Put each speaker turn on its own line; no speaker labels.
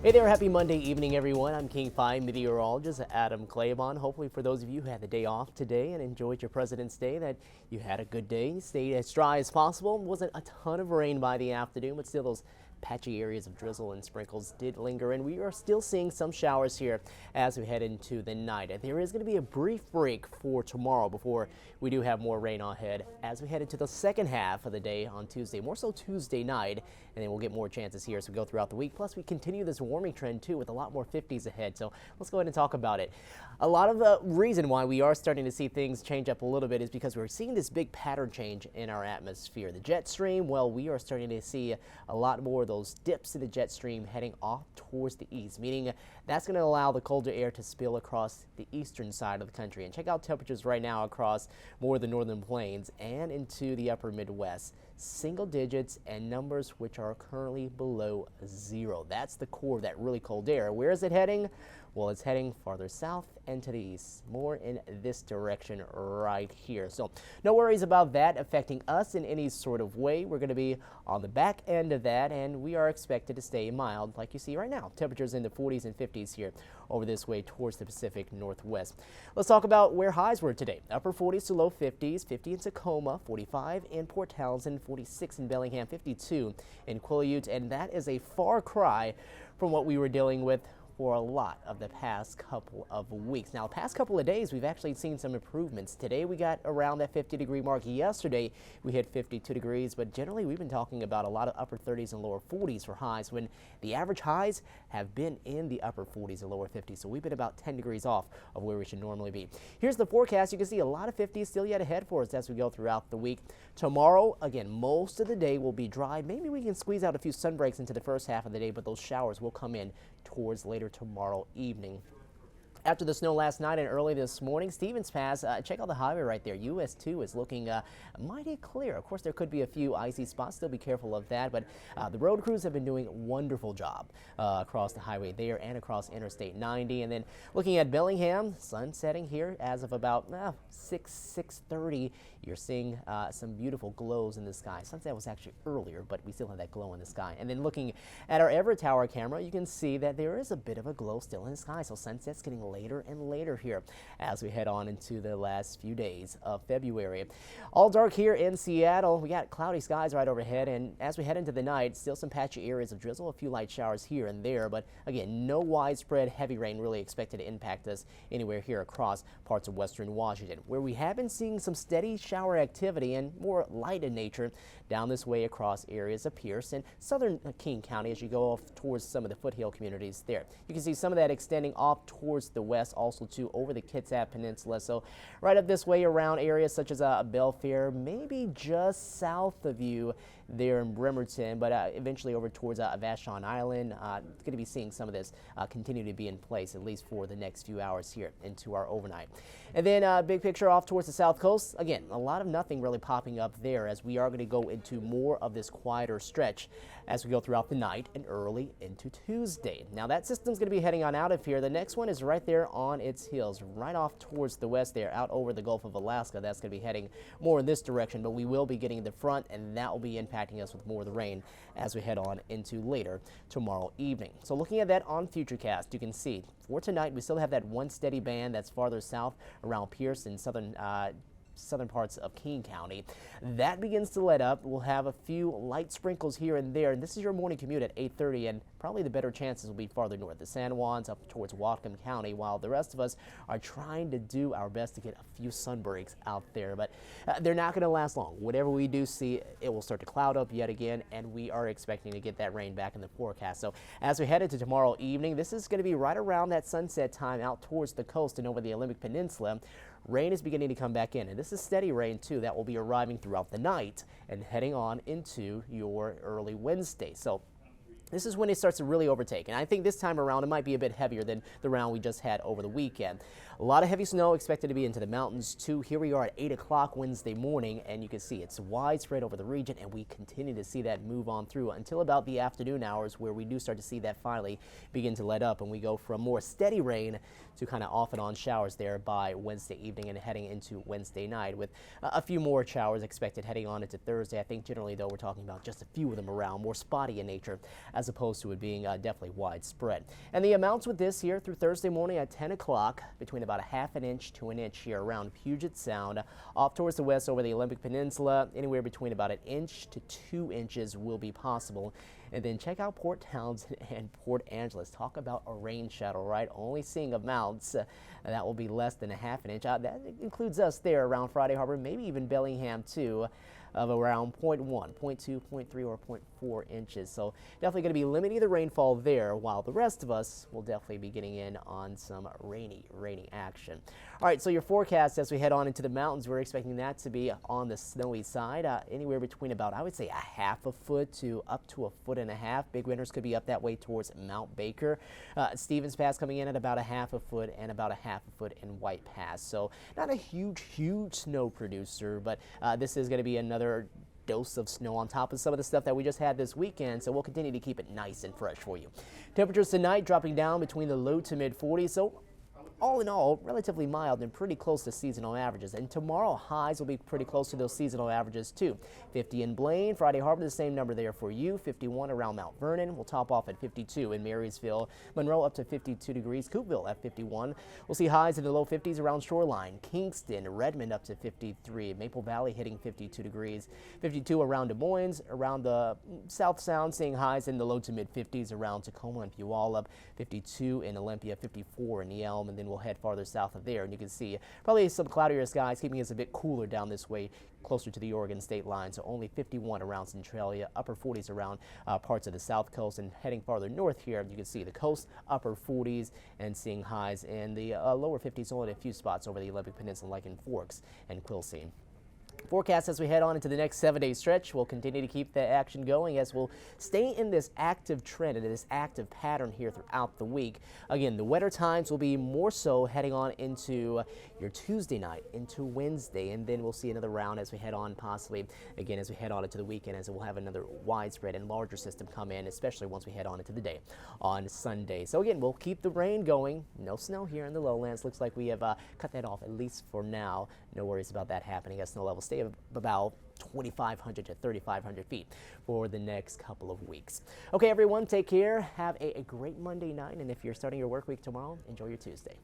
Hey there, happy Monday evening, everyone. I'm King 5 Meteorologist Adam Claibon. Hopefully for those of you who had the day off today and enjoyed your President's Day, that you had a good day, stayed as dry as possible. Wasn't a ton of rain by the afternoon, but still those patchy areas of drizzle and sprinkles did linger, and we are still seeing some showers here as we head into the night. And there is going to be a brief break for tomorrow before we do have more rain ahead as we head into the second half of the day on Tuesday, more so Tuesday night, and then we'll get more chances here as we go throughout the week. Plus, we continue this warming trend too with a lot more 50s ahead, so let's go ahead and talk about it. A lot of the reason why we are starting to see things change up a little bit is because we're seeing this big pattern change in our atmosphere. The jet stream, well, we are starting to see a lot more of those dips in the jet stream heading off towards the east, meaning that's going to allow the colder air to spill across the eastern side of the country. And check out temperatures right now across more of the northern plains and into the upper Midwest. Single digits and numbers which are currently below zero. That's the core of that really cold air. Where is it heading? Well, it's heading farther south and to the east, more in this direction right here. So no worries about that affecting us in any sort of way. We're going to be on the back end of that, and we are expected to stay mild like you see right now. Temperatures in the 40s and 50s here over this way towards the Pacific Northwest. Let's talk about where highs were today. Upper 40s to low 50s, 50 in Tacoma, 45 in Port Townsend, 46 in Bellingham, 52 in Quileute, and that is a far cry from what we were dealing with for a lot of the past couple of weeks. Now, the past couple of days, we've actually seen some improvements. Today, we got around that 50-degree mark. Yesterday, we hit 52 degrees, but generally, we've been talking about a lot of upper 30s and lower 40s for highs when the average highs have been in the upper 40s and lower 50s. So we've been about 10 degrees off of where we should normally be. Here's the forecast. You can see a lot of 50s still yet ahead for us as we go throughout the week. Tomorrow, again, most of the day will be dry. Maybe we can squeeze out a few sun breaks into the first half of the day, but those showers will come in towards later tomorrow evening. After the snow last night and early this morning, Stevens Pass, check out the highway right there. US 2 is looking mighty clear. Of course, there could be a few icy spots. Still be careful of that. But the road crews have been doing a wonderful job across the highway there and across Interstate 90. And then looking at Bellingham, sun setting here as of about 6:30. You're seeing some beautiful glows in the sky. Sunset was actually earlier, but we still have that glow in the sky. And then looking at our Everett Tower camera, you can see that there is a bit of a glow still in the sky. So sunset's getting later and later here as we head on into the last few days of February. All dark here in Seattle. We got cloudy skies right overhead, and as we head into the night, still some patchy areas of drizzle, a few light showers here and there, but again, no widespread heavy rain really expected to impact us anywhere here across parts of western Washington, where we have been seeing some steady shower activity and more light in nature down this way across areas of Pierce and southern King County as you go off towards some of the foothill communities there. You can see some of that extending off towards the west, also too over the Kitsap Peninsula. So right up this way around areas such as Belfair, maybe just south of you there in Bremerton, but eventually over towards Vashon Island. Going to be seeing some of this continue to be in place at least for the next few hours here into our overnight. And then big picture off towards the south coast. Again, a lot of nothing really popping up there as we are going to go into more of this quieter stretch as we go throughout the night and early into Tuesday. Now that system's going to be heading on out of here. The next one is right there on its heels, right off towards the west there, out over the Gulf of Alaska. That's going to be heading more in this direction, but we will be getting the front, and that will be impacting us with more of the rain as we head on into later tomorrow evening. So looking at that on Futurecast, you can see for tonight we still have that one steady band that's farther south around Pierce and southern parts of King County. That begins to let up. We'll have a few light sprinkles here and there, and this is your morning commute at 8:30, and probably the better chances will be farther north, the San Juans up towards Whatcom County, while the rest of us are trying to do our best to get a few sun breaks out there, but they're not going to last long. Whatever we do see, it will start to cloud up yet again, and we are expecting to get that rain back in the forecast. So as we head into tomorrow evening, this is going to be right around that sunset time out towards the coast and over the Olympic Peninsula. Rain is beginning to come back in, and this is steady rain too that will be arriving throughout the night and heading on into your early Wednesday. So this is when it starts to really overtake, and I think this time around it might be a bit heavier than the round we just had over the weekend. A lot of heavy snow expected to be into the mountains too. Here we are at 8 o'clock Wednesday morning, and you can see it's widespread over the region, and we continue to see that move on through until about the afternoon hours, where we do start to see that finally begin to let up, and we go from more steady rain to kind of off and on showers there by Wednesday evening and heading into Wednesday night, with a few more showers expected heading on into Thursday. I think generally though we're talking about just a few of them around, more spotty in nature as opposed to it being definitely widespread. And the amounts with this here through Thursday morning at 10 o'clock, between about a half an inch to an inch here around Puget Sound. Off towards the west over the Olympic Peninsula, anywhere between about an inch to 2 inches will be possible. And then check out Port Townsend and Port Angeles. Talk about a rain shadow, right? Only seeing amounts that will be less than a half an inch. That includes us there around Friday Harbor, maybe even Bellingham too, of around 0.1, 0.2, 0.3, or 0.4 inches. So definitely going to be limiting the rainfall there, while the rest of us will definitely be getting in on some rainy action. All right, so your forecast as we head on into the mountains, we're expecting that to be on the snowy side, anywhere between about, I would say, a half a foot to up to a foot and a half. Big winters could be up that way towards Mount Baker. Stevens Pass coming in at about a half a foot and about a half a foot in White Pass. So not a huge snow producer, but this is going to be another dose of snow on top of some of the stuff that we just had this weekend, so we'll continue to keep it nice and fresh for you. Temperatures tonight dropping down between the low to mid 40s, so all in all, relatively mild and pretty close to seasonal averages. And tomorrow, highs will be pretty close to those seasonal averages too. 50 in Blaine, Friday Harbor, the same number there for you. 51 around Mount Vernon. We'll top off at 52 in Marysville. Monroe up to 52 degrees. Cookeville at 51. We'll see highs in the low 50s around Shoreline. Kingston, Redmond up to 53. Maple Valley hitting 52 degrees. 52 around Des Moines. Around the South Sound, seeing highs in the low to mid 50s around Tacoma and Puyallup. 52 in Olympia, 54 in the Elm, and then we'll head farther south of there, and you can see probably some cloudier skies, keeping us a bit cooler down this way, closer to the Oregon state line. So only 51 around Centralia, upper 40s around parts of the south coast, and heading farther north here, you can see the coast, upper 40s, and seeing highs in the lower 50s, only in a few spots over the Olympic Peninsula, like in Forks and Quilcene. Forecast as we head on into the next 7-day stretch. We'll continue to keep the action going as we'll stay in this active trend and this active pattern here throughout the week. Again, the wetter times will be more so heading on into your Tuesday night, into Wednesday, and then we'll see another round as we head on, possibly again as we head on into the weekend, as we'll have another widespread and larger system come in, especially once we head on into the day on Sunday. So again, we'll keep the rain going. No snow here in the lowlands. Looks like we have cut that off, at least for now. No worries about that happening as snow levels stay about 2,500 to 3,500 feet for the next couple of weeks. Okay, everyone, take care. Have a great Monday night, and if you're starting your work week tomorrow, enjoy your Tuesday.